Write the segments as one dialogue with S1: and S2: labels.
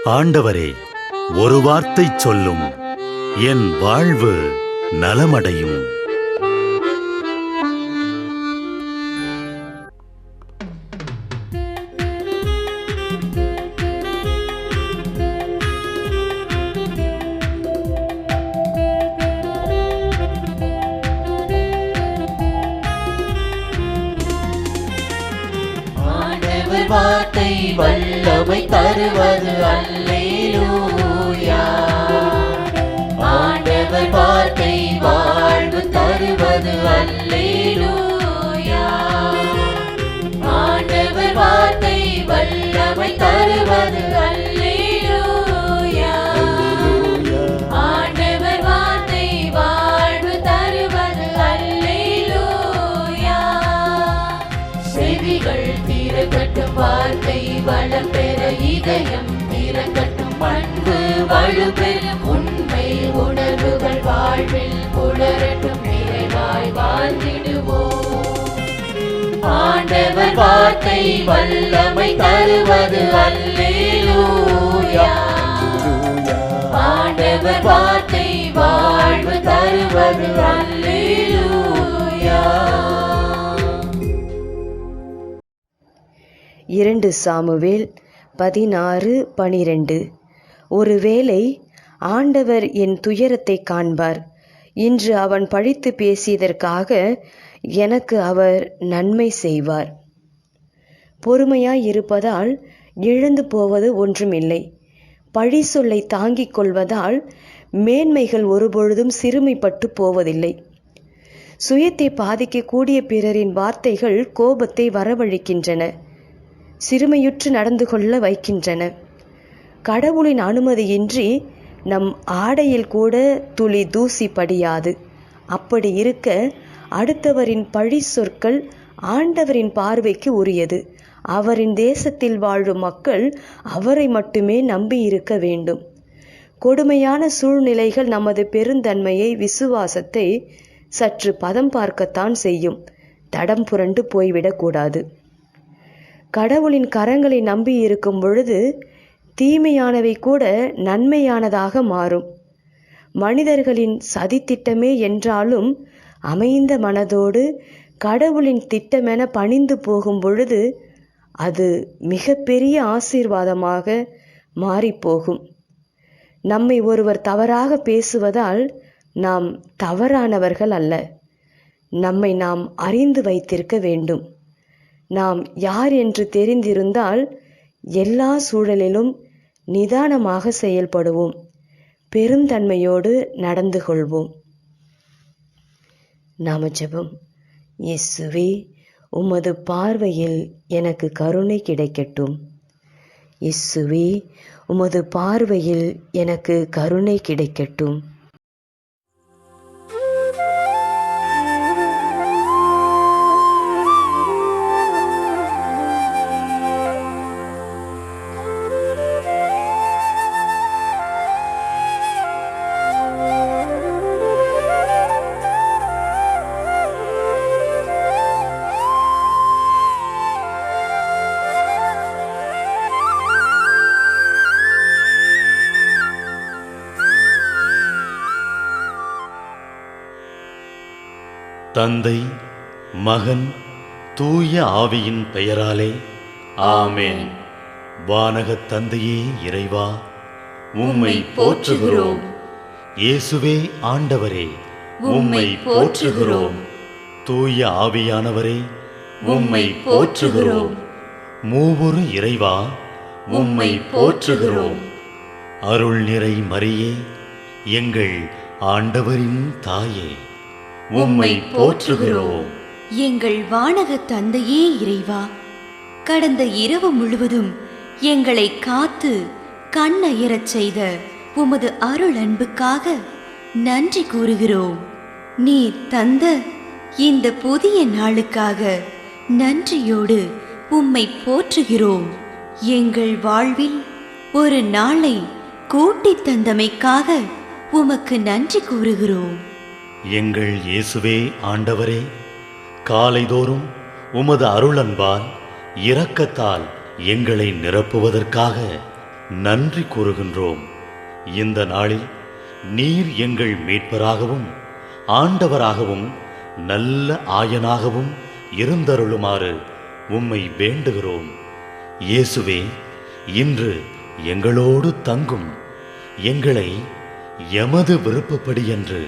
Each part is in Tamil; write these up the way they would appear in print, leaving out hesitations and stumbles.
S1: ஆண்டவரே, ஒரு வார்த்தை சொல்லும், என் வாழ்வு நலமடையும்.
S2: வார்த்தை வல்லமை தருவது அல்லேலூயா. ஆண்டவர் வார்த்தை வாழ்வு தருவது அல்லேலூயா. ஆண்டவர் வார்த்தை வல்லமை தருவது அல்லேலூயா. ஆண்டவர் வார்த்தை வாழ்வு தருவது அல்லேலூயா. செவிகள் திறக்கட்டும், வார்த்தை வளம் பெற இதயம் திறக்கட்டும், பண்பு வலுப்பெறும், உண்மை உணர்வுகள் வாழ்வில் புலரட்டும், நிறைவாய் வாழ்ந்திடுவோம். ஆண்டவர் வார்த்தை வல்லமை தருவது அல்லேலூயா. ஆண்டவர் வார்த்தை வாழ்வு தருவது அல்லேலூயா.
S3: 2 சாமுவேல் 16:12. ஒருவேளை ஆண்டவர் என் துயரத்தை காண்பார், இன்று அவன் பழித்து பேசியதற்காக எனக்கு அவர் நன்மை செய்வார். பொறுமையாய் இருப்பதால் இழந்து போவது ஒன்றுமில்லை. பழி சொல்லை தாங்கிக் கொள்வதால் மேன்மைகள் ஒருபொழுதும் சிறுமைப்பட்டு போவதில்லை. சுயத்தை பாதிக்கக்கூடிய பிறரின் வார்த்தைகள் கோபத்தை வரவழைக்கின்றன, சிறுமையுற்று நடந்து கொள்ள வைக்கின்றன. கடவுளின் அனுமதியின்றி நம் ஆடையில் கூட துளி தூசி படியாது. அப்படி இருக்க அடுத்தவரின் பழி சொற்கள் ஆண்டவரின் பார்வைக்கு உரியது. அவரின் தேசத்தில் வாழும் மக்கள் அவரை மட்டுமே நம்பியிருக்க வேண்டும். கொடுமையான சூழ்நிலைகள் நமது பெருந்தன்மையை, விசுவாசத்தை சற்று பதம் பார்க்கத்தான் செய்யும். தடம் புரண்டு போய்விடக்கூடாது. கடவுளின் கரங்களை நம்பி இருக்கும் பொழுது தீமையானவை கூட நன்மையானதாக மாறும். மனிதர்களின் சதித்திட்டமே என்றாலும் அமைந்த மனதோடு கடவுளின் திட்டமென பணிந்து போகும் பொழுது அது மிக பெரிய ஆசீர்வாதமாக மாறிப்போகும். நம்மை ஒருவர் தவறாக பேசுவதால் நாம் தவறானவர்கள் அல்ல. நம்மை நாம் அறிந்து வைத்திருக்க வேண்டும். நாம் யார் என்று தெரிந்திருந்தால் எல்லா சூழலிலும் நிதானமாக செயல்படுவோம், பெருந்தன்மையோடு நடந்து கொள்வோம். நாம ஜெபம். இயேசுவே, உமது பார்வையில் எனக்கு கருணை கிடைக்கட்டும். இயேசுவே, உமது பார்வையில் எனக்கு கருணை கிடைக்கட்டும்.
S1: தந்தை, மகன், தூய ஆவியின் பெயராலே ஆமென். வானகத் தந்தையே இறைவா, உம்மை போற்றுகிறோம். இயேசுவே ஆண்டவரே, உம்மை போற்றுகிறோம். தூய ஆவியானவரே, உம்மை போற்றுகிறோம். மூவொரு இறைவா, உம்மை போற்றுகிறோம். அருள் நிறை மரியே, எங்கள் ஆண்டவரின் தாயே, உம்மை போற்றுகிறோம்.
S4: எங்கள் வானக தந்தையே இறைவா, கடந்த இரவு முழுவதும் எங்களை காத்து கண்ணயரச் செய்த உமது அருள் அன்புக்காக நன்றி கூறுகிறோம். நீர் தந்த இந்த புதிய நாளுக்காக நன்றியோடு உம்மை போற்றுகிறோம். எங்கள் வாழ்வில் ஒரு நாளை கூட்டித் தந்தமைக்காக உமக்கு நன்றி கூறுகிறோம்.
S1: எங்கள் இயேசுவே ஆண்டவரே, காலைதோறும் உமது அருளன்பால் இரக்கத்தால் எங்களை நிரப்புவதற்காக நன்றி கூறுகின்றோம். இந்த நாளில் நீர் எங்கள் மீட்பராகவும் ஆண்டவராகவும் நல்ல ஆயனாகவும் இருந்தருளுமாறு உம்மை வேண்டுகிறோம். இயேசுவே, இன்று எங்களோடு தங்கும். எங்களை எமது விருப்பப்படியன்று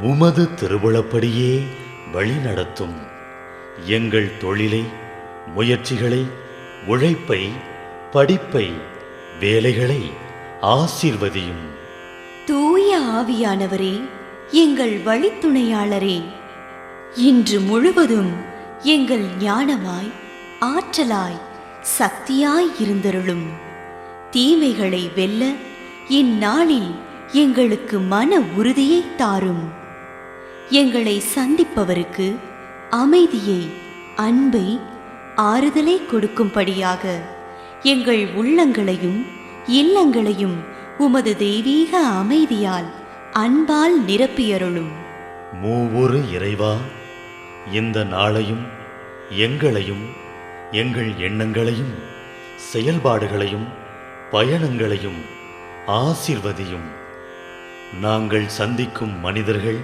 S1: உமது திருவுளப்படியே வழிநடத்தும். எங்கள் தொழிலை, முயற்சிகளை, உழைப்பை, படிப்பை, வேலைகளை ஆசீர்வதியும்.
S4: தூய ஆவியானவரே, எங்கள் வழித்துணையாளரே, இன்று முழுவதும் எங்கள் ஞானமாய், ஆற்றலாய், சக்தியாய் இருந்தருளும். தீமைகளை வெல்ல இந்நாளில் எங்களுக்கு மன உறுதியை தாரும். எங்களை சந்திப்பவருக்கு அமைதியை, அன்பை, ஆறுதலை கொடுக்கும்படியாக எங்கள் உள்ளங்களையும் இல்லங்களையும் உமது தெய்வீக அமைதியால், அன்பால் நிரப்பியருளும்.
S1: மூவொரு இறைவா, இந்த நாளையும் எங்களையும் எங்கள் எண்ணங்களையும் செயல்பாடுகளையும் பயணங்களையும் ஆசீர்வதியும். நாங்கள் சந்திக்கும் மனிதர்கள்,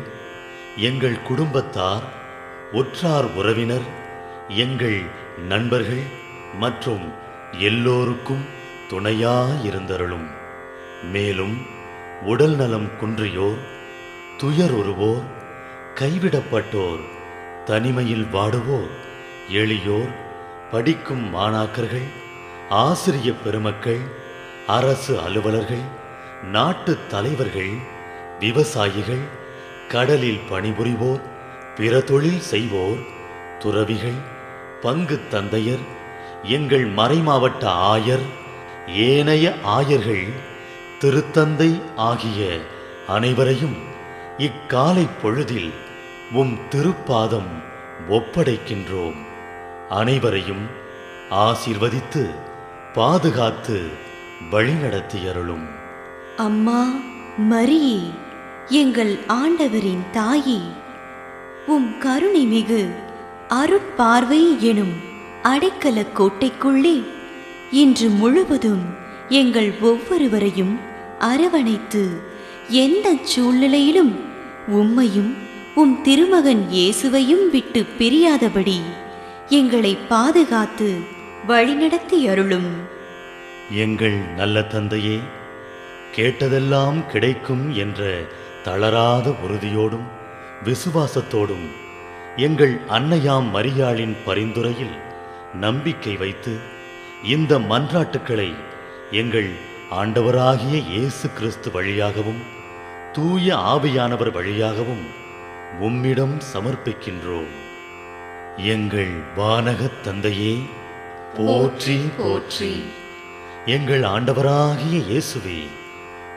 S1: எங்கள் குடும்பத்தார், உற்றார் உறவினர், எங்கள் நண்பர்கள் மற்றும் எல்லோருக்கும் துணையாயிருந்தருளும். மேலும் உடல் நலம் குன்றியோர், துயருறுவோர், கைவிடப்பட்டோர், தனிமையில் வாடுவோர், எளியோர், படிக்கும் மாணாக்கர்கள், ஆசிரிய பெருமக்கள், அரசு அலுவலர்கள், நாட்டு தலைவர்கள், விவசாயிகள், கடலில் பணிபுரிவோர், பிற தொழில் செய்வோர், துறவிகள், பங்கு தந்தையர், எங்கள் மறைமாவட்ட ஆயர், ஏனைய ஆயர்கள், திருத்தந்தை ஆகிய அனைவரையும் இக்காலை பொழுதில் உம் திருப்பாதம் ஒப்படைக்கின்றோம். அனைவரையும் ஆசீர்வதித்து பாதுகாத்து வழிநடத்தியருளும்.
S4: அம்மா மரியே, எங்கள் ஆண்டவரின் தாயே, உம் கருணை மிகு அருட்பார்வை எனும் அடைக்கல கோட்டைக்குள்ளே இன்று முழுவதும் எங்கள் ஒவ்வொருவரையும் அரவணைத்து எந்த சூழ்நிலையிலும் உம்மையும் உம் திருமகன் இயேசுவையும் விட்டு பிரியாதபடி எங்களை பாதுகாத்து வழிநடத்தி அருளும்.
S1: எங்கள் நல்ல தந்தையே, கேட்டதெல்லாம் கிடைக்கும் என்ற தளராத உறுதியோடும் விசுவாசத்தோடும் எங்கள் அன்னையாம் மரியாளின் பரிந்துரையில் நம்பிக்கை வைத்து இந்த மன்றாட்டுக்களை எங்கள் ஆண்டவராகிய இயேசு கிறிஸ்து வழியாகவும் தூய ஆவியானவர் வழியாகவும் உம்மிடம் சமர்ப்பிக்கின்றோம். எங்கள் வானகத் தந்தையே, போற்றி போற்றி. எங்கள் ஆண்டவராகிய இயேசுவே,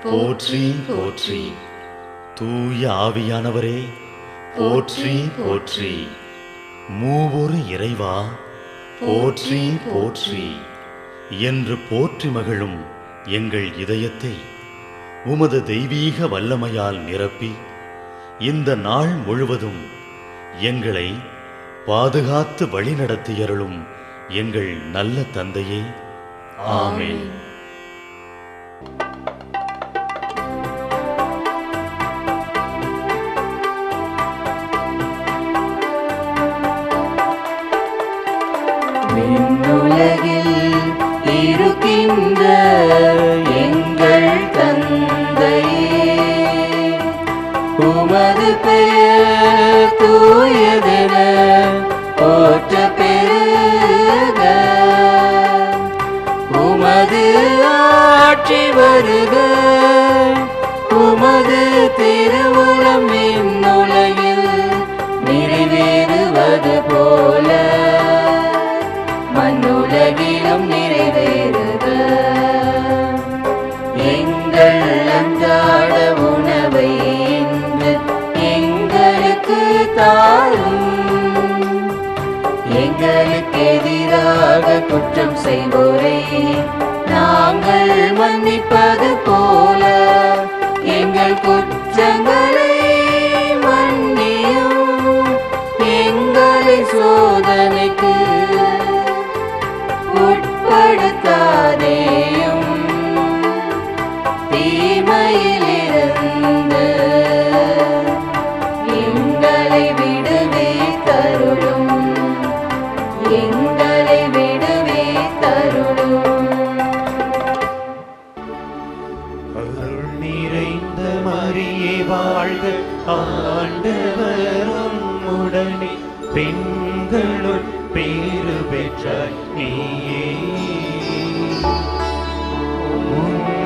S1: போற்றி போற்றி. தூய ஆவியானவரே, போற்றி போற்றி. மூவொரு இறைவா, போற்றி போற்றி என்று போற்றி மகிழும் எங்கள் இதயத்தை உமது தெய்வீக வல்லமையால் நிரப்பி இந்த நாள் முழுவதும் எங்களை பாதுகாத்து வழிநடத்தியருளும் எங்கள் நல்ல தந்தையே. ஆமென்.
S2: விண்ணுலகில் இருக்கின்ற எங்கள் தந்தையே, உமது பெயர் தூயதென போற்ற பெருக. உமது ஆட்சி வருக. உமது திருவுளம் விண்ணுலகில் நிறைவேறுவது போல மண்ணுலகிலும் நிறைவேறுக. எங்கள் அன்றாட உணவை இன்று எங்களுக்கு தாரும். எங்களுக்கு எதிராக குற்றம் செய்வோரை நாங்கள் மன்னிப்பது போல எங்கள் குற்றங்களை மன்னியும். எங்களை சோதனைக்கு உட்படுத்தாதேயும்,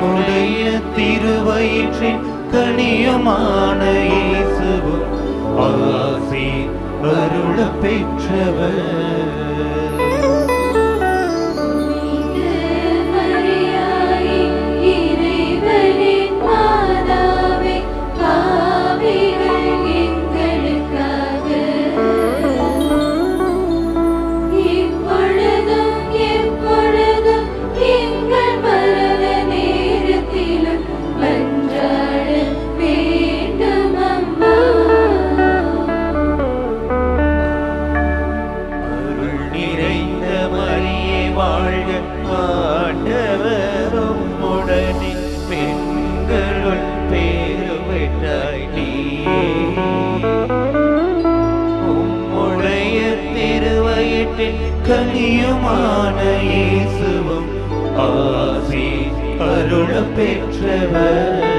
S2: உம்முடைய திருவயிற்றின் கனியுமான இயேசுவும் ஆசி அருள பெற்றவர். கனியுமான இயேசுவும் ஆசி அருள பெற்றவர்.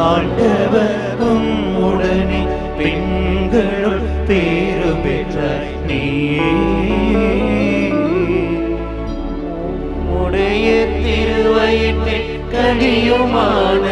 S2: ஆண்டவரும் உடனே பெண்களுள் பேறு பெற்ற நீயே உடைய திருவயிற்றின் கனியுமான